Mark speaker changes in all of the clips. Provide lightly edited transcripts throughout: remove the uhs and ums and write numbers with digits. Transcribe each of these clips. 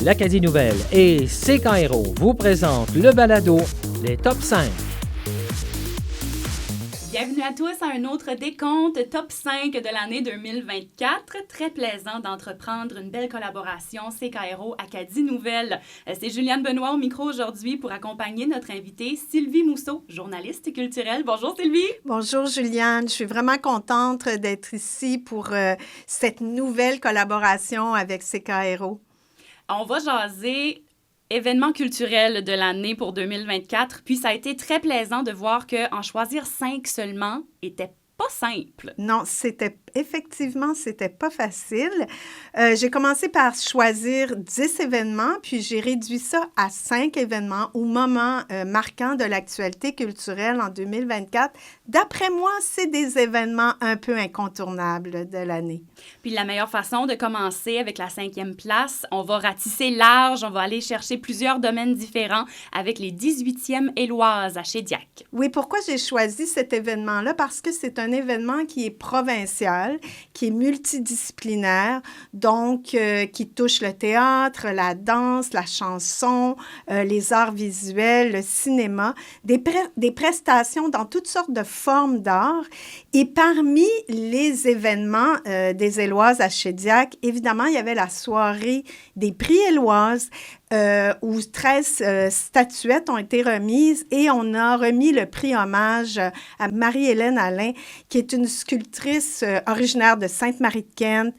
Speaker 1: l'Acadie Nouvelle et CKRO vous présentent le balado Les Top 5.
Speaker 2: Bienvenue à tous à un autre décompte Top 5 de l'année 2024. Très plaisant d'entreprendre une belle collaboration CKRO Acadie Nouvelle. C'est Juliane Benoît au micro aujourd'hui pour accompagner notre invitée Sylvie Mousseau, journaliste culturelle. Bonjour Sylvie!
Speaker 3: Bonjour Juliane, je suis vraiment contente d'être ici pour cette nouvelle collaboration avec CKRO.
Speaker 2: On va jaser événements culturels de l'année pour 2024, puis ça a été très plaisant de voir qu'en choisir 5 seulement était pas simple.
Speaker 3: Non, c'était pas facile. J'ai commencé par choisir 10 événements, puis j'ai réduit ça à 5 événements ou moments marquants de l'actualité culturelle en 2024. D'après moi, c'est des événements un peu incontournables de l'année.
Speaker 2: Puis la meilleure façon de commencer avec la 5e place, on va ratisser large, on va aller chercher plusieurs domaines différents avec les 18e Éloises à Chédiac.
Speaker 3: Oui, pourquoi j'ai choisi cet événement-là? Parce que c'est un événement qui est provincial, qui est multidisciplinaire, donc qui touche le théâtre, la danse, la chanson, les arts visuels, le cinéma, des prestations dans toutes sortes de formes d'art. Et parmi les événements des Éloises à Chédiac, évidemment, il y avait la soirée des prix Éloises, où 13 statuettes ont été remises et on a remis le prix hommage à Marie-Hélène Alain, qui est une sculptrice originaire de Sainte-Marie-de-Kent,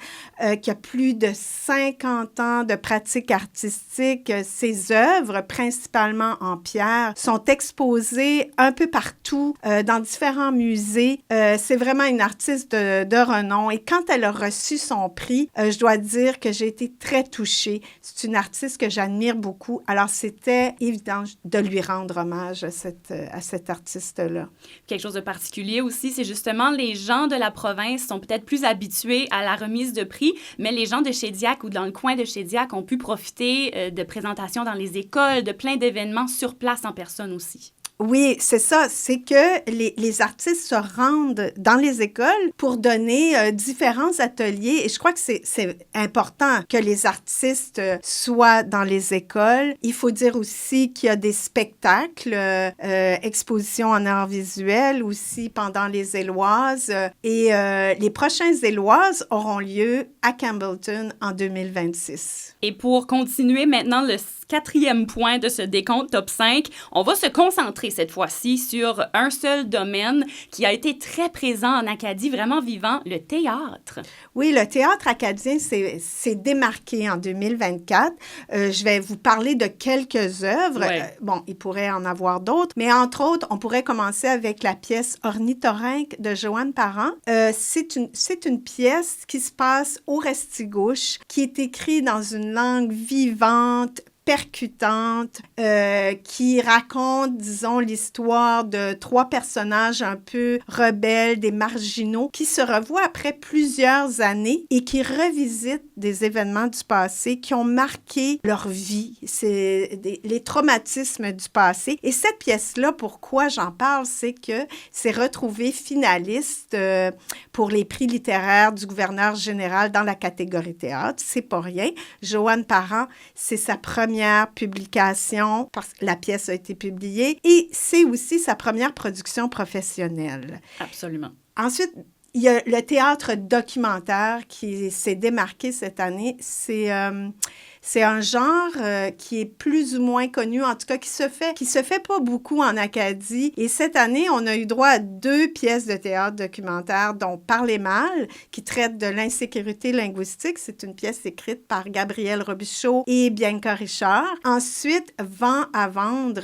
Speaker 3: qui a plus de 50 ans de pratique artistique. Ses œuvres, principalement en pierre, sont exposées un peu partout, dans différents musées. C'est vraiment une artiste de renom et quand elle a reçu son prix, je dois dire que j'ai été très touchée. C'est une artiste que j'admire beaucoup. Alors, c'était évident de lui rendre hommage à cette artiste-là.
Speaker 2: Quelque chose de particulier aussi, c'est justement les gens de la province sont peut-être plus habitués à la remise de prix, mais les gens de Chédiac ou dans le coin de Chédiac ont pu profiter de présentations dans les écoles, de plein d'événements sur place en personne aussi.
Speaker 3: Oui, c'est ça. C'est que les artistes se rendent dans les écoles pour donner différents ateliers. Et je crois que c'est important que les artistes soient dans les écoles. Il faut dire aussi qu'il y a des spectacles, expositions en arts visuels aussi pendant les Éloises. Et les prochaines Éloises auront lieu à Campbellton en 2026.
Speaker 2: Et pour continuer maintenant le 4e point de ce décompte top 5, on va se concentrer cette fois-ci sur un seul domaine qui a été très présent en Acadie, vraiment vivant, le théâtre.
Speaker 3: Oui, le théâtre acadien s'est démarqué en 2024. Je vais vous parler de quelques œuvres.
Speaker 2: Ouais.
Speaker 3: Bon, il pourrait en avoir d'autres, mais entre autres, on pourrait commencer avec la pièce Ornithorynque de Joanne Parent. C'est une pièce qui se passe au Restigouche, qui est écrite dans une langue vivante, percutante, qui raconte, disons, l'histoire de 3 personnages un peu rebelles, des marginaux, qui se revoient après plusieurs années et qui revisitent des événements du passé qui ont marqué leur vie. C'est les traumatismes du passé. Et cette pièce-là, pourquoi j'en parle, c'est que c'est retrouvé finaliste pour les prix littéraires du gouverneur général dans la catégorie théâtre. C'est pas rien. Joanne Parent, c'est sa première publication, parce que la pièce a été publiée, et c'est aussi sa première production professionnelle.
Speaker 2: Absolument.
Speaker 3: Ensuite, il y a le théâtre documentaire qui s'est démarqué cette année. C'est un genre qui est plus ou moins connu, en tout cas qui se fait pas beaucoup en Acadie. Et cette année, on a eu droit à 2 pièces de théâtre documentaire, dont Parler mal, qui traite de l'insécurité linguistique. C'est une pièce écrite par Gabrielle Robichaud et Bianca Richard. Ensuite, Vent à vendre,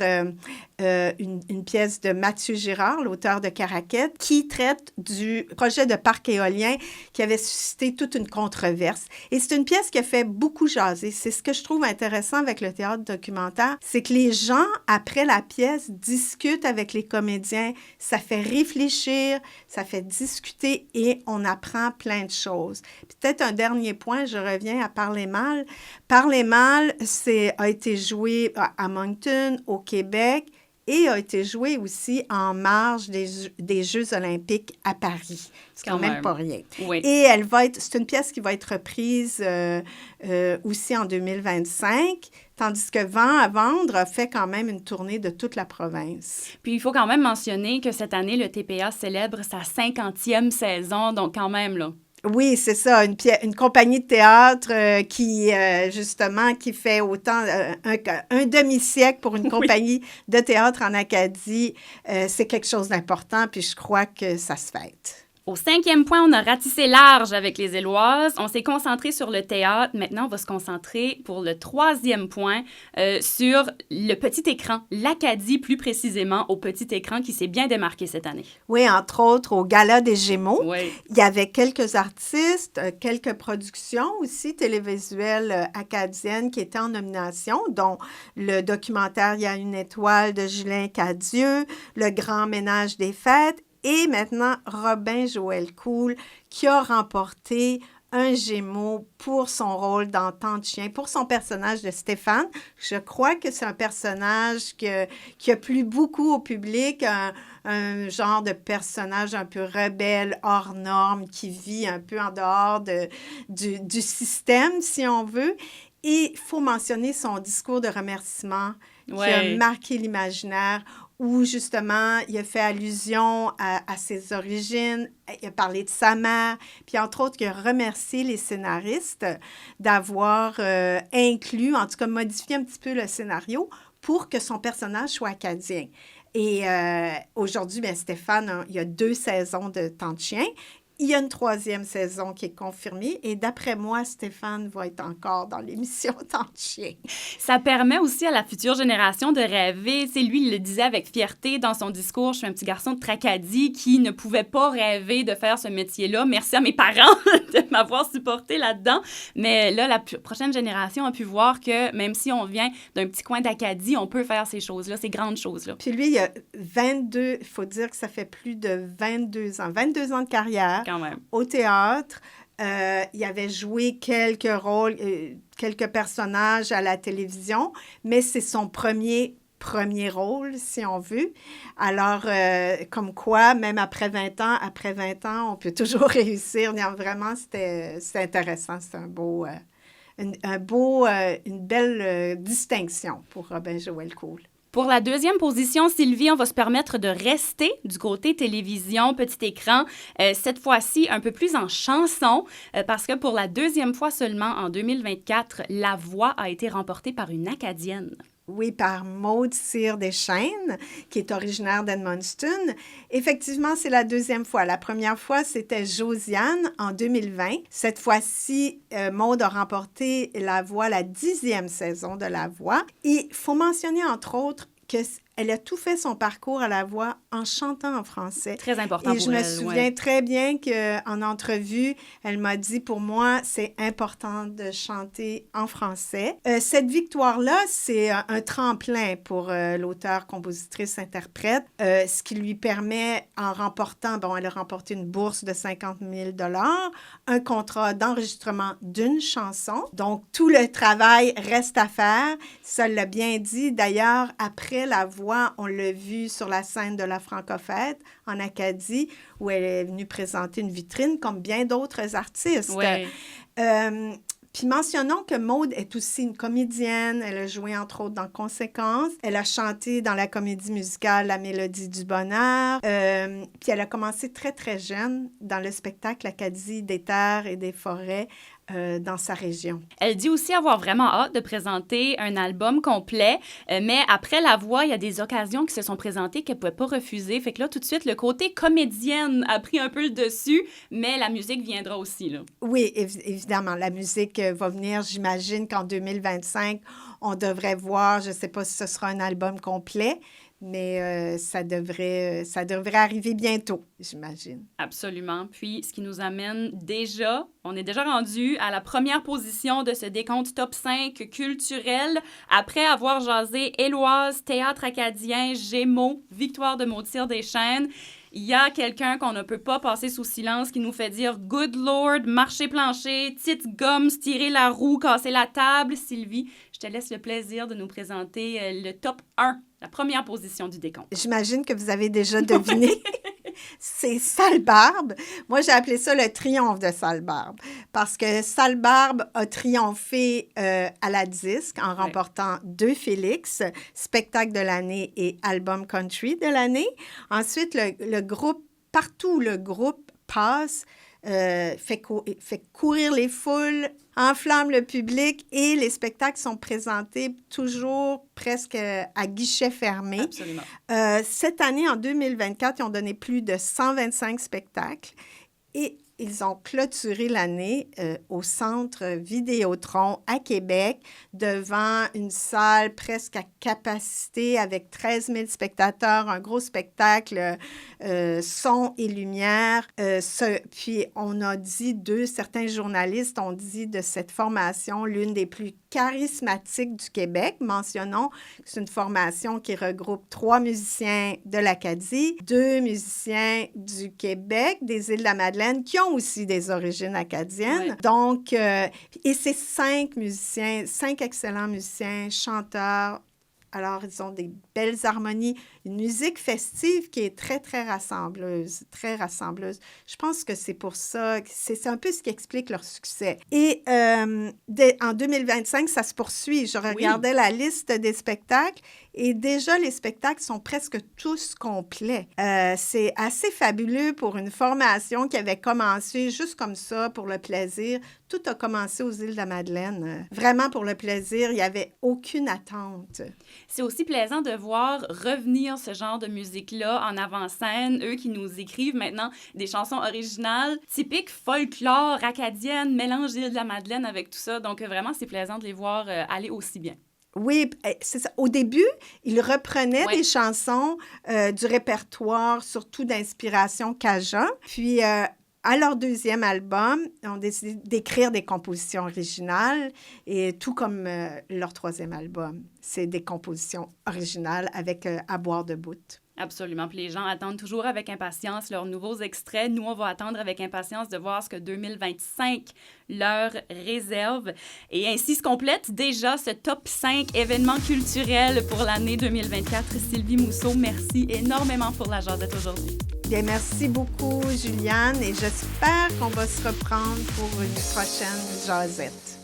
Speaker 3: une pièce de Mathieu Girard, l'auteur de Caraquette, qui traite du projet de parc éolien qui avait suscité toute une controverse. Et c'est une pièce qui a fait beaucoup jaser. C'est ce que je trouve intéressant avec le théâtre documentaire, c'est que les gens, après la pièce, discutent avec les comédiens. Ça fait réfléchir, ça fait discuter et on apprend plein de choses. Puis peut-être un dernier point, je reviens à Parler mal. Parler mal, a été joué à Moncton, au Québec. et a été joué aussi en marge des Jeux olympiques à Paris. C'est quand même pas rien.
Speaker 2: Oui.
Speaker 3: Et c'est une pièce qui va être reprise aussi en 2025, tandis que Vent à vendre a fait quand même une tournée de toute la province.
Speaker 2: Puis il faut quand même mentionner que cette année, le TPA célèbre sa 50e saison, donc quand même, là.
Speaker 3: Oui, c'est ça, une compagnie de théâtre qui, justement, qui fait autant un demi-siècle pour une compagnie de théâtre en Acadie. C'est quelque chose d'important, puis je crois que ça se fête.
Speaker 2: Au 5e point, on a ratissé large avec les Éloises. On s'est concentré sur le théâtre. Maintenant, on va se concentrer pour le 3e point sur le petit écran, l'Acadie plus précisément, au petit écran qui s'est bien démarqué cette année.
Speaker 3: Oui, entre autres, au Gala des Gémeaux.
Speaker 2: Oui.
Speaker 3: Il y avait quelques artistes, quelques productions aussi télévisuelles acadiennes qui étaient en nomination, dont le documentaire « Il y a une étoile » de Julien Cadieux, Le Grand Ménage des Fêtes, et maintenant, Robin Joël Cool, qui a remporté un Gémeaux pour son rôle dans Temps de chien, pour son personnage de Stéphane. Je crois que c'est un personnage qui a plu beaucoup au public, un genre de personnage un peu rebelle, hors norme, qui vit un peu en dehors du système, si on veut. Et il faut mentionner son discours de remerciement qui a marqué l'imaginaire, où justement, il a fait allusion à ses origines, il a parlé de sa mère, puis entre autres, il a remercié les scénaristes d'avoir inclus, en tout cas modifié un petit peu le scénario pour que son personnage soit acadien. Et aujourd'hui, bien, Stéphane, il y a 2 saisons de Temps de chien. Il y a une 3e saison qui est confirmée et d'après moi, Stéphane va être encore dans l'émission Temps de chien.
Speaker 2: Ça permet aussi à la future génération de rêver. Tu sais, lui, il le disait avec fierté dans son discours. Je suis un petit garçon de Tracadie qui ne pouvait pas rêver de faire ce métier-là. Merci à mes parents de m'avoir supporté là-dedans. Mais là, la prochaine génération a pu voir que même si on vient d'un petit coin d'Acadie, on peut faire ces choses-là, ces grandes choses-là.
Speaker 3: Puis lui, il a 22, il faut dire que ça fait plus de 22 ans de carrière.
Speaker 2: Quand même.
Speaker 3: Au théâtre. Il avait joué quelques rôles, quelques personnages à la télévision, mais c'est son premier rôle, si on veut. Alors, comme quoi, même après 20 ans, on peut toujours réussir. Vraiment, c'est intéressant. C'est une belle distinction pour Robin Joël Cool.
Speaker 2: Pour la 2e position, Sylvie, on va se permettre de rester du côté télévision, petit écran, cette fois-ci un peu plus en chanson, parce que pour la 2e fois seulement en 2024, La Voix a été remportée par une Acadienne.
Speaker 3: Oui, par Maude Cyr-Deschaines, qui est originaire d'Edmundston. Effectivement, c'est la 2e fois. La première fois, c'était Josiane en 2020. Cette fois-ci, Maude a remporté La Voix, la 10e saison de La Voix. Et il faut mentionner, entre autres, qu'elle a tout fait son parcours à La Voix en chantant en français.
Speaker 2: Très important pour elle.
Speaker 3: Et je me souviens très bien qu'en entrevue, elle m'a dit, pour moi, c'est important de chanter en français. Cette victoire-là, c'est un tremplin pour l'auteur, compositrice, interprète, ce qui lui permet, en remportant, elle a remporté une bourse de 50 000 $, un contrat d'enregistrement d'une chanson. Donc, tout le travail reste à faire. Ça l'a bien dit. D'ailleurs, après La Voix, on l'a vu sur la scène de la Francofête en Acadie, où elle est venue présenter une vitrine comme bien d'autres artistes.
Speaker 2: Ouais.
Speaker 3: Puis mentionnons que Maude est aussi une comédienne. Elle a joué, entre autres, dans Conséquences. Elle a chanté dans la comédie musicale La Mélodie du bonheur. Puis elle a commencé très, très jeune dans le spectacle Acadie des terres et des forêts dans sa région.
Speaker 2: Elle dit aussi avoir vraiment hâte de présenter un album complet, mais après La Voix, il y a des occasions qui se sont présentées qu'elle ne pouvait pas refuser. Fait que là, tout de suite, le côté comédienne a pris un peu le dessus, mais la musique viendra aussi, là.
Speaker 3: Oui, évidemment. La musique va venir. J'imagine qu'en 2025, on devrait voir, je ne sais pas si ce sera un album complet, mais ça devrait arriver bientôt, j'imagine.
Speaker 2: Absolument. Puis, ce qui nous amène déjà, on est déjà rendu à la première position de ce décompte top 5 culturel, après avoir jasé Éloises, Théâtre acadien, Gémeaux, Victoire de Maude Cyr-Deschaines. il y a quelqu'un qu'on ne peut pas passer sous silence qui nous fait dire « Good Lord, marcher plancher, petite gomme, tirer la roue, casser la table ». Sylvie, je te laisse le plaisir de nous présenter le top 1, la première position du décompte.
Speaker 3: J'imagine que vous avez déjà deviné. C'est Sale Barbe. Moi, j'ai appelé ça le triomphe de Sale Barbe parce que Sale Barbe a triomphé à la disque en remportant 2 Félix, spectacle de l'année et album country de l'année. Ensuite, le groupe, partout où le groupe passe, fait courir les foules, enflamme le public et les spectacles sont présentés toujours presque à guichet fermé.
Speaker 2: Absolument.
Speaker 3: Cette année, en 2024, ils ont donné plus de 125 spectacles et ils ont clôturé l'année au Centre Vidéotron à Québec devant une salle presque à capacité avec 13 000 spectateurs, un gros spectacle, son et lumière. Puis on a dit certains journalistes ont dit de cette formation l'une des plus charismatiques du Québec. Mentionnons que c'est une formation qui regroupe 3 musiciens de l'Acadie, 2 musiciens du Québec, des Îles-de-la-Madeleine, qui ont aussi des origines acadiennes.
Speaker 2: Ouais.
Speaker 3: Donc, et c'est 5 musiciens, 5 excellents musiciens, chanteurs. Alors, ils ont des belles harmonies, une musique festive qui est très, très rassembleuse, très rassembleuse. Je pense que c'est pour ça, c'est un peu ce qui explique leur succès. Et en 2025, ça se poursuit. Je regardais la liste des spectacles et déjà, les spectacles sont presque tous complets. C'est assez fabuleux pour une formation qui avait commencé juste comme ça, pour le plaisir. Tout a commencé aux Îles-de-la-Madeleine. Vraiment pour le plaisir, il n'y avait aucune attente.
Speaker 2: C'est aussi plaisant de voir revenir ce genre de musique-là en avant-scène. Eux qui nous écrivent maintenant des chansons originales, typiques folklore acadienne, mélange d'Île-de-la-Madeleine avec tout ça. Donc vraiment, c'est plaisant de les voir aller aussi bien.
Speaker 3: Oui, c'est ça. Au début, ils reprenaient des chansons du répertoire, surtout d'inspiration cajun. Puis, à leur 2e album, ils ont décidé d'écrire des compositions originales, et tout comme leur 3e album. C'est des compositions originales avec À boire de bout.
Speaker 2: Absolument. Puis les gens attendent toujours avec impatience leurs nouveaux extraits. Nous, on va attendre avec impatience de voir ce que 2025 leur réserve. Et ainsi se complète déjà ce top 5 événements culturels pour l'année 2024. Sylvie Mousseau, merci énormément pour la jasette aujourd'hui.
Speaker 3: Bien, merci beaucoup, Juliane, et j'espère qu'on va se reprendre pour une prochaine jasette.